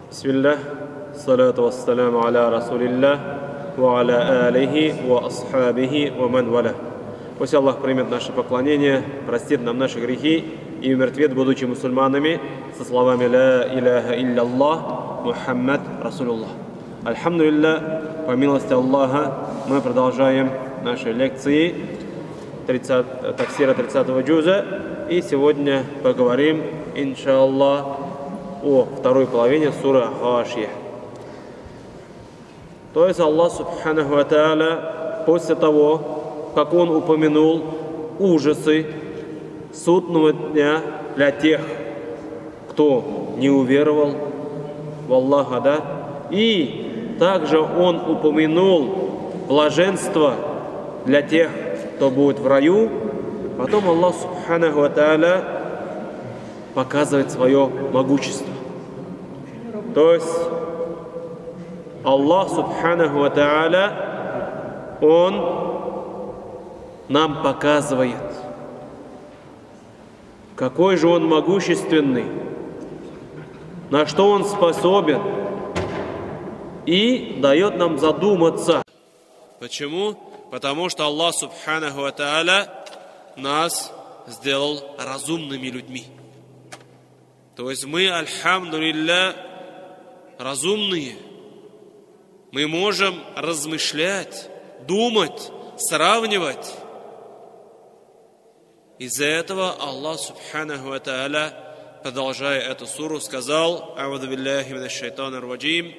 Бисмиллах, салату вассаляму аля расулиллах, ва аля алихи, ва асхабихи, ва ман валя. Пусть Аллах примет наше поклонение, простит нам наши грехи и умертвит, будучи мусульманами, со словами «Ла иляха илля-Аллах, Мухаммад Расулуллах». Альхамдулилля, по милости Аллаха, мы продолжаем наши лекции тафсира 30-го джуза, и сегодня поговорим, иншаллах, о второй половине суры Гашия. То есть Аллах Субханаху ва Тааля после того, как Он упомянул ужасы судного дня для тех, кто не уверовал в Аллаха, да, и также Он упомянул блаженство для тех, кто будет в раю, потом Аллах Субханаху ва Тааля показывает свое могущество. То есть Аллах Субханаху ва Тааля, Он нам показывает, какой же Он могущественный, на что Он способен, и дает нам задуматься. Почему? Потому что Аллах Субханаху ва Тааля нас сделал разумными людьми. То есть мы, альхамдулилля, разумные. Мы можем размышлять, думать, сравнивать. Из-за этого Аллах Субханаху ва Тааля, продолжая эту суру, сказал: «А'удhu билляхи минаш шайтанир раджим.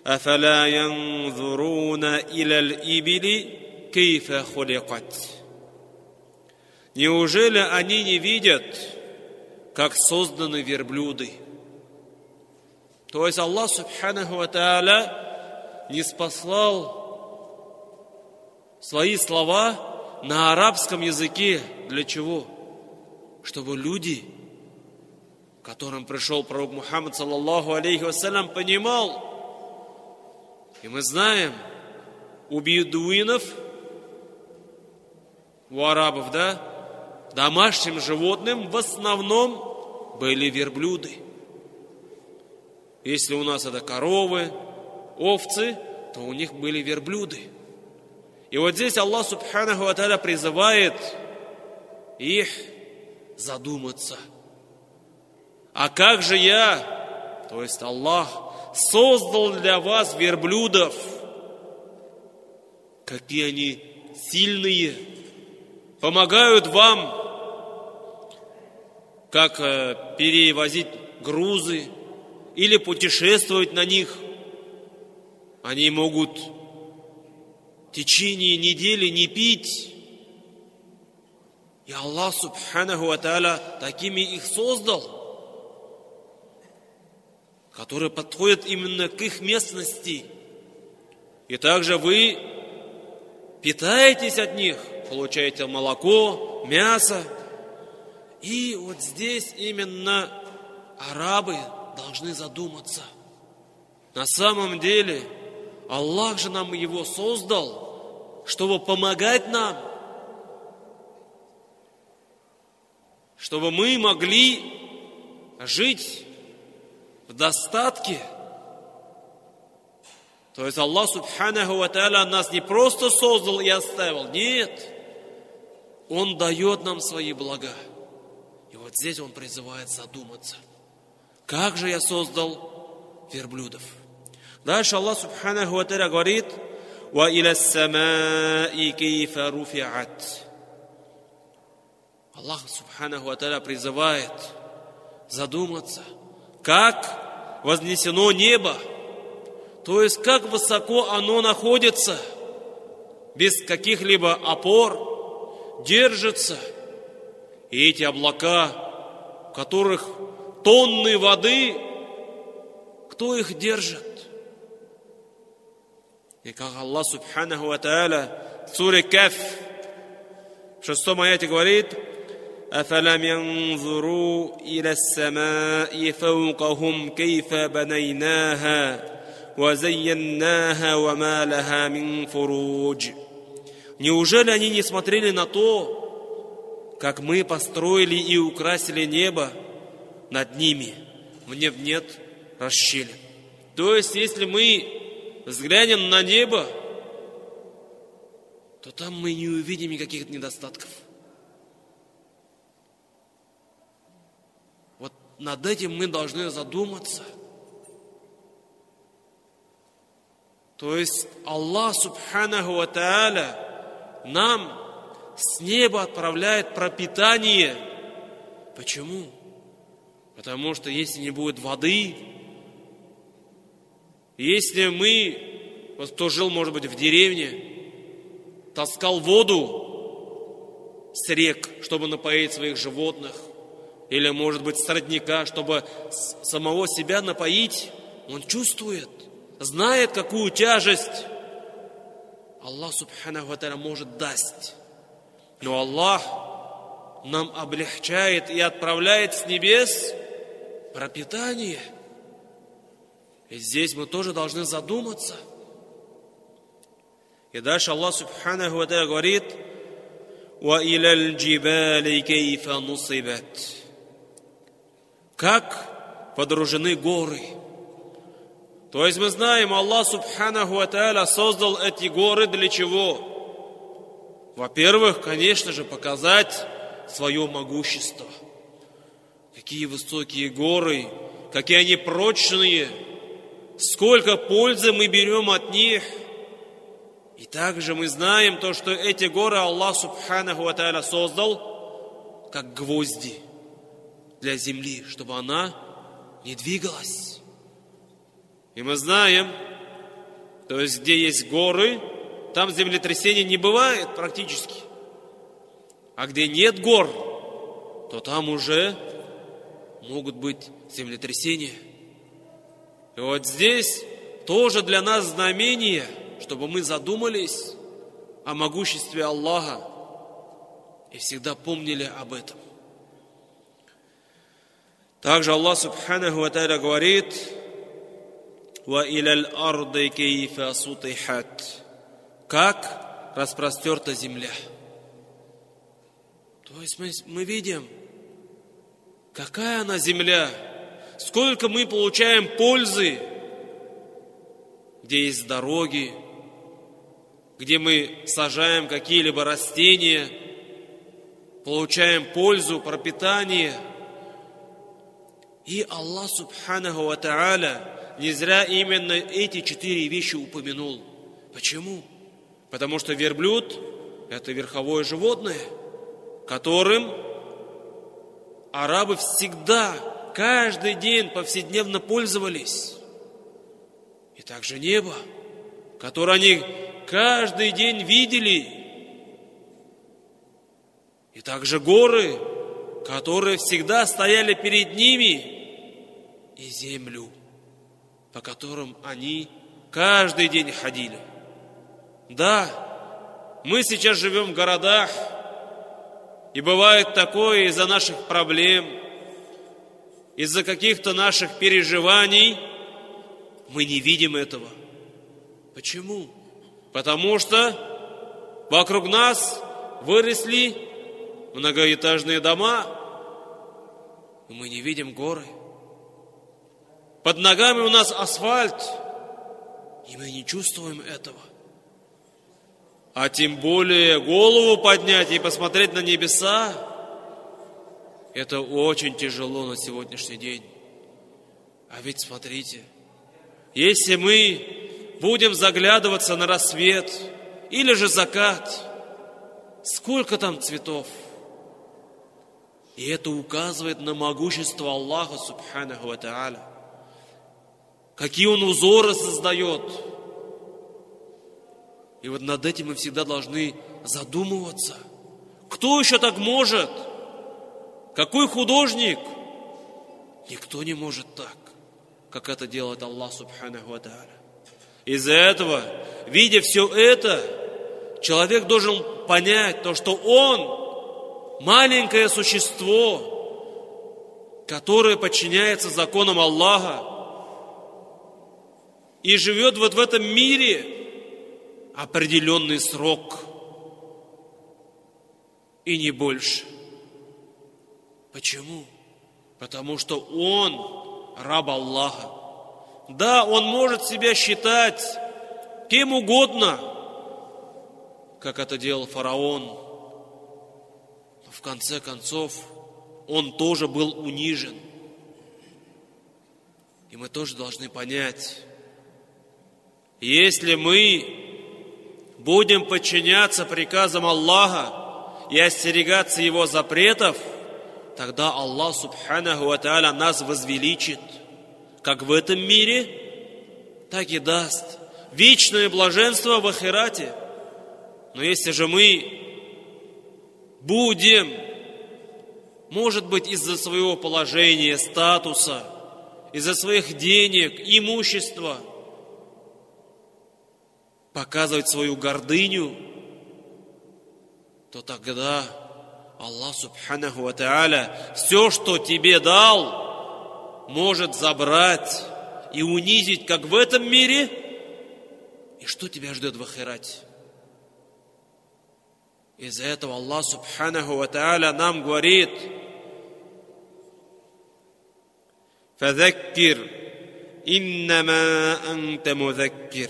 Афаля янзуруна илял ибили кейфа хуликат». Неужели они не видят, как созданы верблюды? То есть Аллах Субханаху ва Тааля не спаслал свои слова на арабском языке. Для чего? Чтобы люди, к которым пришел пророк Мухаммад саллаллаху алейхи вассалям, понимал. И мы знаем, у бедуинов, у арабов, да, домашним животным в основном были верблюды. Если у нас это коровы, овцы, то у них были верблюды. И вот здесь Аллах Субханаху ва Тааля призывает их задуматься. А как же я, то есть Аллах, создал для вас верблюдов? Какие они сильные, помогают вам, как перевозить грузы или путешествовать на них. Они могут в течение недели не пить. И Аллах Субханаху ва Тааля такими их создал, которые подходят именно к их местности. И также вы питаетесь от них, получаете молоко, мясо. И вот здесь именно арабы должны задуматься. На самом деле Аллах же нам его создал, чтобы помогать нам, чтобы мы могли жить в достатке. То есть Аллах Субханаху ва Тааля нас не просто создал и оставил, нет. Он дает нам свои блага. И вот здесь Он призывает задуматься. Как же я создал верблюдов? Дальше Аллах Субханаху ва Тааля говорит: «Ва иля ас-самаи кейфа руфиат». Аллах Субханаху ва Тааля призывает задуматься, как вознесено небо, то есть как высоко оно находится, без каких-либо опор, держится. И эти облака, в которых тонны воды, кто их держит? И как Аллах Субханаху ва Тааля в суре Каф в 6-м аяте говорит: «Афалам янзуру иля ас-самаи фауқахум кейфа банайнаха ва зайяннаха ва ма лаха мин фурудж». Неужели они не смотрели на то, как мы построили и украсили небо над ними? В нем нет расщелин. То есть, если мы взглянем на небо, то там мы не увидим никаких недостатков. Вот над этим мы должны задуматься. То есть Аллах Субханаху ва Тааля нам с неба отправляет пропитание. Почему? Потому что если не будет воды, если мы, вот кто жил, может быть, в деревне, таскал воду с рек, чтобы напоить своих животных, или, может быть, с родника, чтобы самого себя напоить, он чувствует, знает, какую тяжесть Аллах Субханаху ва Тааля может дать. Но Аллах нам облегчает и отправляет с небес пропитание. И здесь мы тоже должны задуматься. И дальше Аллах Субханаху ва Тааля говорит: «Ва илял джибали кейфа нусибат». Как подружены горы. То есть мы знаем, Аллах Субханаху ва Тааля создал эти горы для чего? Во-первых, конечно же, показать свое могущество. Какие высокие горы, какие они прочные, сколько пользы мы берем от них. И также мы знаем то, что эти горы Аллах Субханаху ва Тааля создал как гвозди для земли, чтобы она не двигалась. И мы знаем, то есть где есть горы, там землетрясений не бывает практически. А где нет гор, то там уже могут быть землетрясения. И вот здесь тоже для нас знамение, чтобы мы задумались о могуществе Аллаха и всегда помнили об этом. Также Аллах Субханаху ва Тааля говорит: «Ва илял арды кейфа сутихат». Как распростерта земля. То есть мы видим, какая она земля, сколько мы получаем пользы, где есть дороги, где мы сажаем какие-либо растения, получаем пользу, пропитание. И Аллах Субханаху ва Тааля не зря именно эти 4 вещи упомянул. Почему? Потому что верблюд – это верховое животное, которым арабы всегда, каждый день повседневно пользовались. И также небо, которое они каждый день видели. И также горы, которые всегда стояли перед ними. И землю, по которым они каждый день ходили. Да, мы сейчас живем в городах, и бывает такое из-за наших проблем, из-за каких-то наших переживаний, мы не видим этого. Почему? Потому что вокруг нас выросли многоэтажные дома, и мы не видим горы. Под ногами у нас асфальт, и мы не чувствуем этого. А тем более голову поднять и посмотреть на небеса, это очень тяжело на сегодняшний день. А ведь смотрите, если мы будем заглядываться на рассвет или же закат, сколько там цветов. И это указывает на могущество Аллаха Субханаху ва Тааля. Какие Он узоры создает. И вот над этим мы всегда должны задумываться. Кто еще так может? Какой художник? Никто не может так, как это делает Аллах Субханаху ва Тааля. Из-за этого, видя все это, человек должен понять то, что он маленькое существо, которое подчиняется законам Аллаха и живет вот в этом мире определенный срок и не больше. Почему? Потому что он раб Аллаха. Да, он может себя считать кем угодно, как это делал фараон. Но в конце концов, он тоже был унижен. И мы тоже должны понять, если мы будем подчиняться приказам Аллаха и остерегаться Его запретов, тогда Аллах Субханаху ва Тааля нас возвеличит, как в этом мире, так и даст вечное блаженство в ахирате. Но если же мы будем, может быть, из-за своего положения, статуса, из-за своих денег, имущества, показывать свою гордыню, то тогда Аллах Субханаху ва Тааля все, что тебе дал, может забрать и унизить, как в этом мире, и что тебя ждет в ахирате. Из-за этого Аллах Субханаху ва Тааля нам говорит: «Фазаккир, иннама анта музаккир».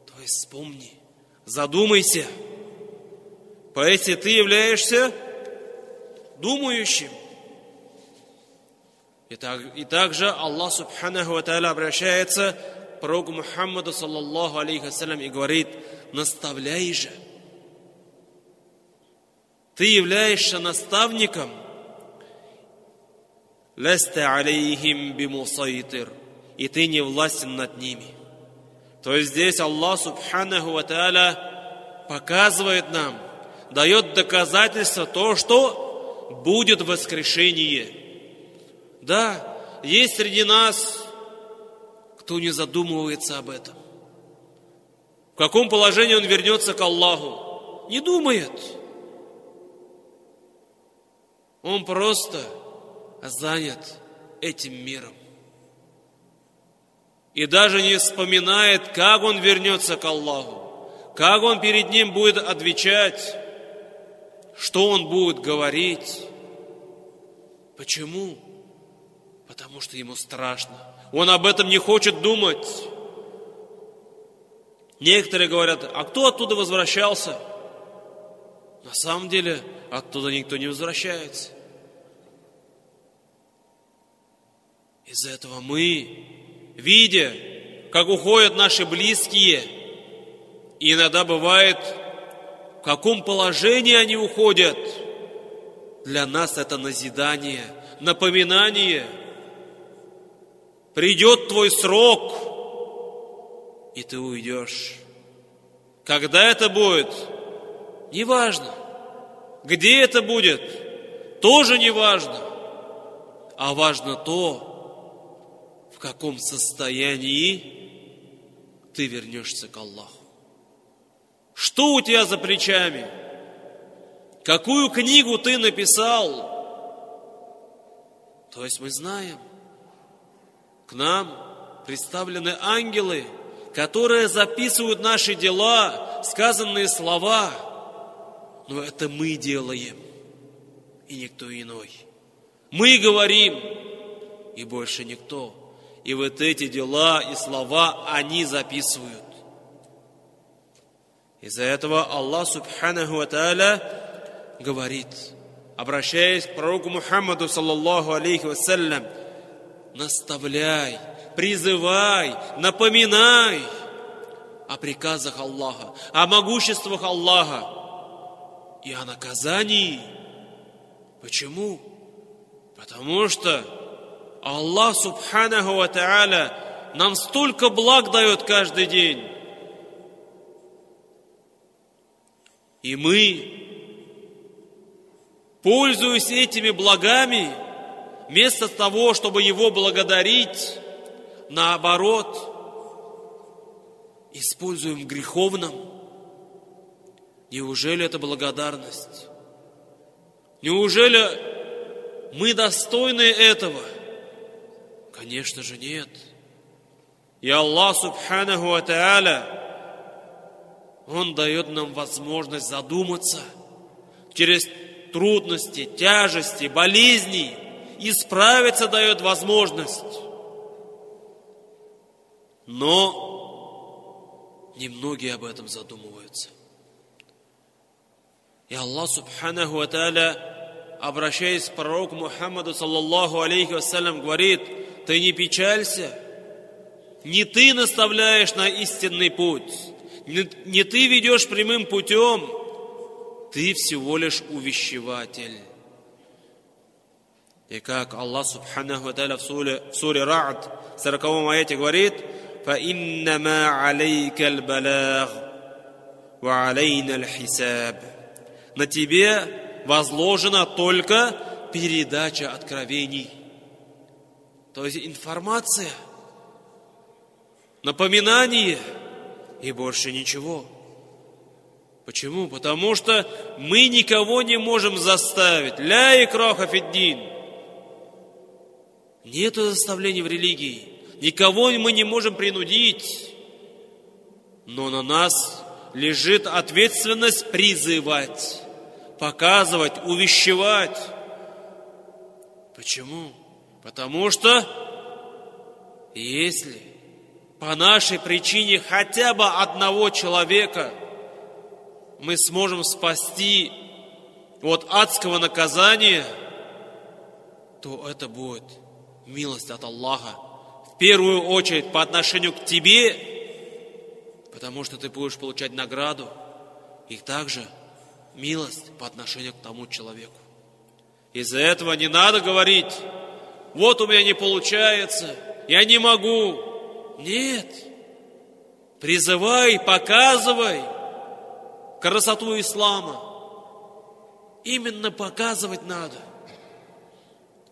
То есть вспомни, задумайся. Поэтому ты являешься думающим. И также Аллах Субханаху ва Тааля обращается к пророку Мухаммаду саллаллаху алейхи вассалям и говорит: наставляй же. Ты являешься наставником. Ласта алейхим бимусайтир. И ты не властен над ними. То есть здесь Аллах Субханаху ва Тааля показывает нам, дает доказательство то, что будет воскрешение. Да, есть среди нас, кто не задумывается об этом. В каком положении он вернется к Аллаху? Не думает. Он просто занят этим миром. И даже не вспоминает, как он вернется к Аллаху, как он перед ним будет отвечать, что он будет говорить. Почему? Потому что ему страшно. Он об этом не хочет думать. Некоторые говорят: а кто оттуда возвращался? На самом деле, оттуда никто не возвращается. Из-за этого мы, видя, как уходят наши близкие, и иногда бывает, в каком положении они уходят, для нас это назидание, напоминание. Придет твой срок, и ты уйдешь. Когда это будет? Неважно. Где это будет? Тоже неважно. А важно то, в каком состоянии ты вернешься к Аллаху. Что у тебя за плечами? Какую книгу ты написал? То есть мы знаем, к нам представлены ангелы, которые записывают наши дела, сказанные слова. Но это мы делаем, и никто иной. Мы говорим, и больше никто. И вот эти дела и слова они записывают. Из-за этого Аллах Субханаху ва Тааля говорит, обращаясь к пророку Мухаммаду саллаллаху алейхи вассалям: наставляй, призывай, напоминай о приказах Аллаха, о могуществах Аллаха и о наказании. Почему? Потому что Аллах Субханаху ва Тааля нам столько благ дает каждый день. И мы, пользуясь этими благами, вместо того, чтобы Его благодарить, наоборот, используем в греховном. Неужели это благодарность? Неужели мы достойны этого? Конечно же нет. И Аллах Субханаху ва Тааля, Он дает нам возможность задуматься через трудности, тяжести, болезни, исправиться дает возможность. Но немногие об этом задумываются. И Аллах Субханаху ва Тааля, обращаясь к пророку Мухаммаду саллаллаху алейхи вассалям, говорит: ты не печалься, не ты наставляешь на истинный путь, не ты ведешь прямым путем, ты всего лишь увещеватель. И как Аллах Субханаху ва Тааля в суре Ра'д, в 40-м аяте говорит: فَإِنَّمَا عَلَيْكَ الْبَلَاغُ وَعَلَيْنَا الْحِسَابُ. На тебе возложена только передача откровений. То есть информация, напоминание и больше ничего. Почему? Потому что мы никого не можем заставить. Ля икраха фиддин. Нету заставлений в религии. Никого мы не можем принудить. Но на нас лежит ответственность призывать, показывать, увещевать. Почему? Потому что если по нашей причине хотя бы одного человека мы сможем спасти от адского наказания, то это будет милость от Аллаха. В первую очередь по отношению к тебе, потому что ты будешь получать награду, и также милость по отношению к тому человеку. Из-за этого не надо говорить: вот у меня не получается, я не могу. Нет. Призывай, показывай красоту ислама. Именно показывать надо.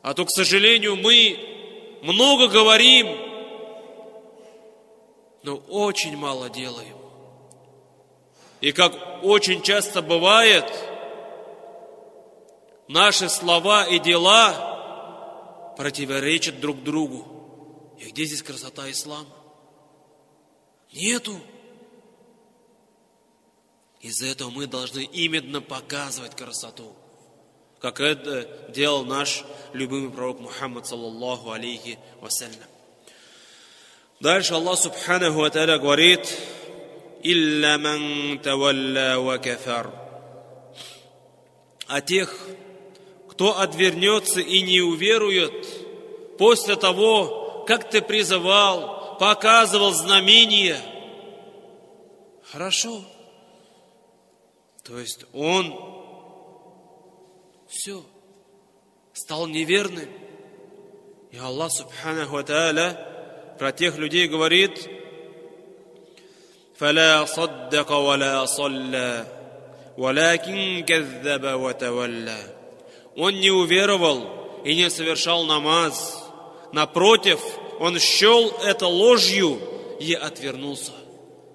А то, к сожалению, мы много говорим, но очень мало делаем. И как очень часто бывает, наши слова и дела противоречат друг другу. И где здесь красота ислама? Нету. Из-за этого мы должны именно показывать красоту, как это делал наш любимый пророк Мухаммад саллаллаху алейхи вассалям. Дальше Аллах Субханаху ва Тааля говорит: «Илля ман тавалля ва кафар». А тех, кто отвернется и не уверует после того, как ты призывал, показывал знамения. Хорошо. То есть он все стал неверным. И Аллах Субханаху ва Тааля про тех людей говорит: فَلَا صَدَّقَ وَلَا صَلَّى وَلَكِنْ كَذَّبَ وَتَوَلَّى. Он не уверовал и не совершал намаз. Напротив, он счел это ложью и отвернулся.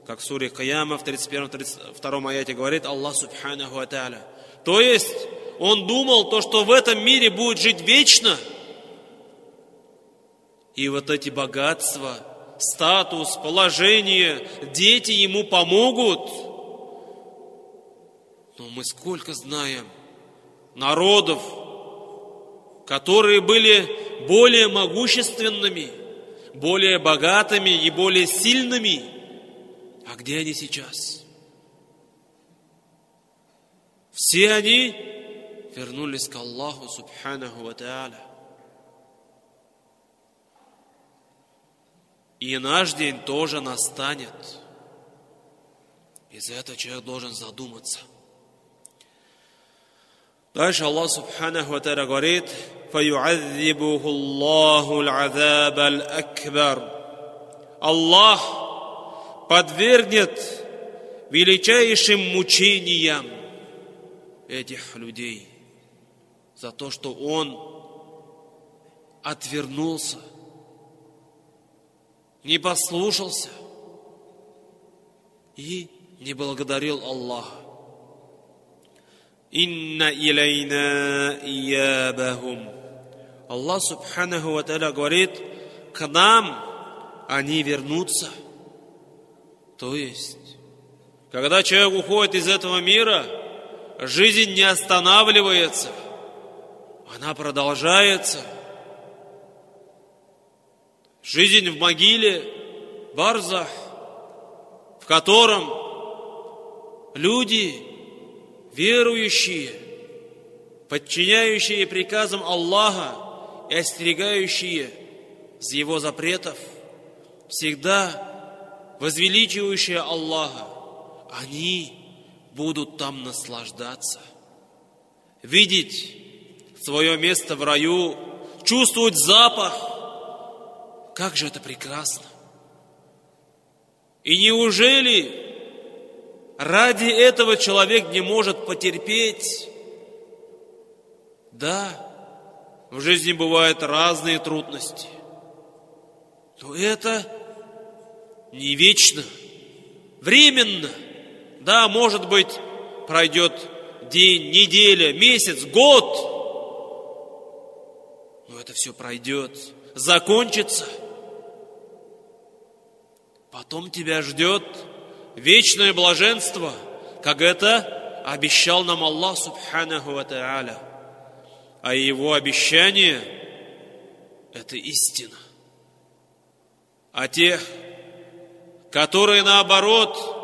Как в суре Каяма в 31-32 аяте говорит Аллах Субханаху ва Тааля. То есть, он думал, то, что в этом мире будет жить вечно, и вот эти богатства, статус, положение, дети ему помогут. Но мы сколько знаем народов, которые были более могущественными, более богатыми и более сильными. А где они сейчас? Все они вернулись к Аллаху Субханаху ва Тааля. И наш день тоже настанет. Из-за этого человек должен задуматься. Дальше Аллах Субханаху ва Тааля говорит: فَيُعَذِّبُهُ اللَّهُ الْعَذَابَ الْأَكْبَرَ. Аллах подвергнет величайшим мучениям этих людей за то, что он отвернулся, не послушался и не благодарил Аллаха. «Инна илайна иябахум». Аллах Субханаху ва Тааля говорит: к нам они вернутся. То есть, когда человек уходит из этого мира, жизнь не останавливается, она продолжается. Жизнь в могиле барзах, в котором люди, верующие, подчиняющие приказам Аллаха и остерегающие Его запретов, всегда возвеличивающие Аллаха, они будут там наслаждаться, видеть свое место в раю, чувствовать запах. Как же это прекрасно! И неужели ради этого человек не может потерпеть? Да, в жизни бывают разные трудности, но это не вечно, временно. Да, может быть, пройдет день, неделя, месяц, год, но это все пройдет, закончится. Потом тебя ждет вечное блаженство, как это обещал нам Аллах Субханаху ва Тааля. А Его обещание – это истина. А тех, которые наоборот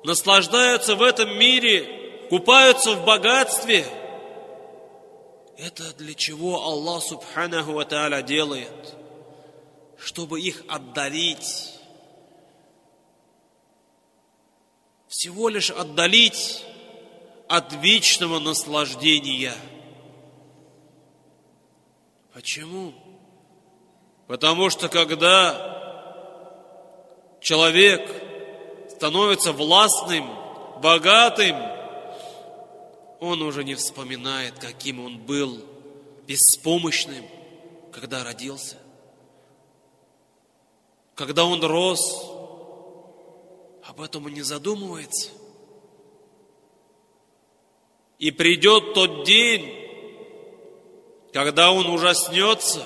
наслаждаются в этом мире, купаются в богатстве, это для чего Аллах Субханаху ва Тааля делает? Чтобы их отдалить. Всего лишь отдалить от вечного наслаждения. Почему? Потому что когда человек становится властным, богатым, он уже не вспоминает, каким он был беспомощным, когда родился. Когда он рос, об этом он не задумывается. И придет тот день, когда он ужаснется,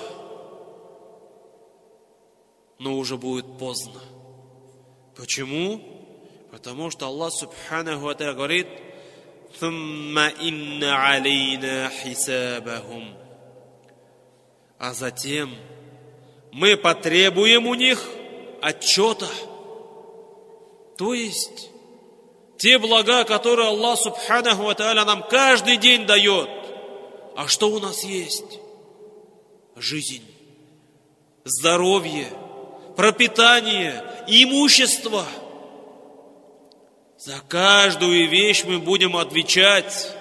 но уже будет поздно. Почему? Потому что Аллах Субханаху ва Тааля говорит: «Thumma инна алейна хисабахум». А затем мы потребуем у них отчета. То есть те блага, которые Аллах Субханаху ва Тааля нам каждый день дает. А что у нас есть? Жизнь, здоровье, пропитание, имущество. За каждую вещь мы будем отвечать.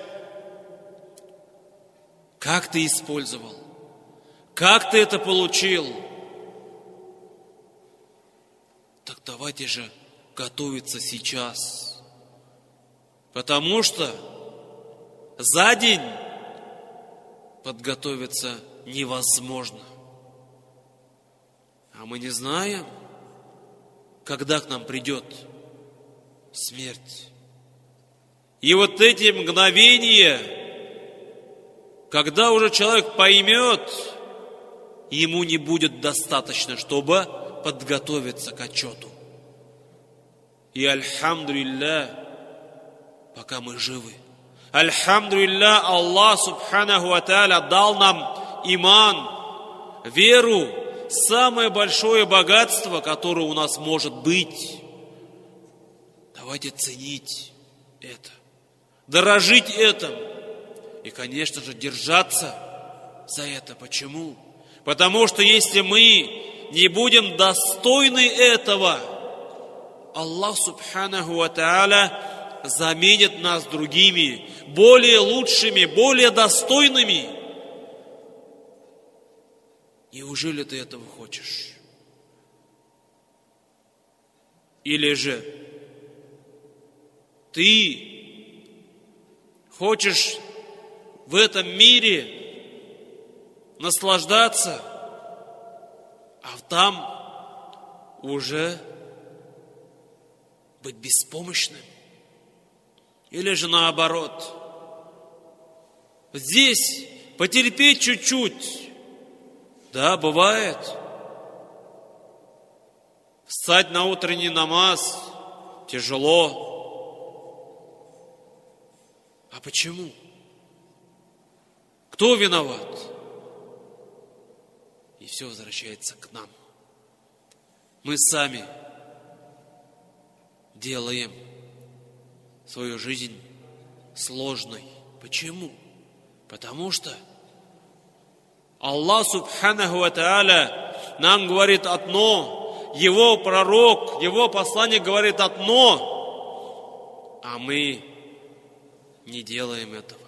Как ты использовал? Как ты это получил? Так давайте же готовиться сейчас. Потому что за день подготовиться невозможно. А мы не знаем, когда к нам придет смерть. И вот эти мгновения, когда уже человек поймет, ему не будет достаточно, чтобы подготовиться к отчету. И альхамдулилля, пока мы живы. Альхамдулилля, Аллах Субханаху ва Тааля дал нам иман, веру, самое большое богатство, которое у нас может быть. Давайте ценить это, дорожить этим и, конечно же, держаться за это. Почему? Потому что если мы не будем достойны этого, Аллах Субханаху ва Тааля заменит нас другими, более лучшими, более достойными. Неужели ты этого хочешь? Или же ты хочешь в этом мире наслаждаться, а там уже быть беспомощным? Или же наоборот, здесь потерпеть чуть-чуть? Да, бывает. Встать на утренний намаз тяжело. А почему? Кто виноват? И все возвращается к нам. мы сами делаем свою жизнь сложной. Почему? Потому что Аллах Субханаху ва Тааля нам говорит одно, Его пророк, Его посланник говорит одно, а мы не делаем этого.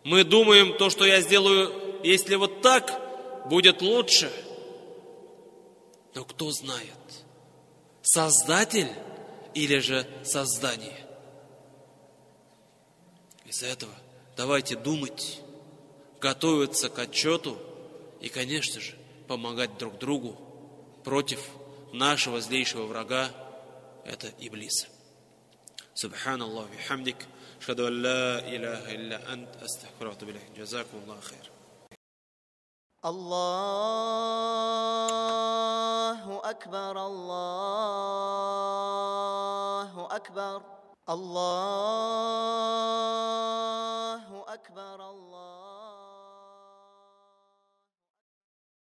Мы думаем, то, что я сделаю, если вот так, будет лучше. Но кто знает, Создатель или же создание? Из-за этого давайте думать, готовиться к отчету и, конечно же, помогать друг другу против нашего злейшего врага, это Иблиса. Субханаллах ва бихамдик, ашхаду ан ла илляха илля ант, астагфирука ва атубу илейк. Джазакумуллаху хайр. Аллаху акбар, Аллаху акбар, Аллаху акбар, Аллах.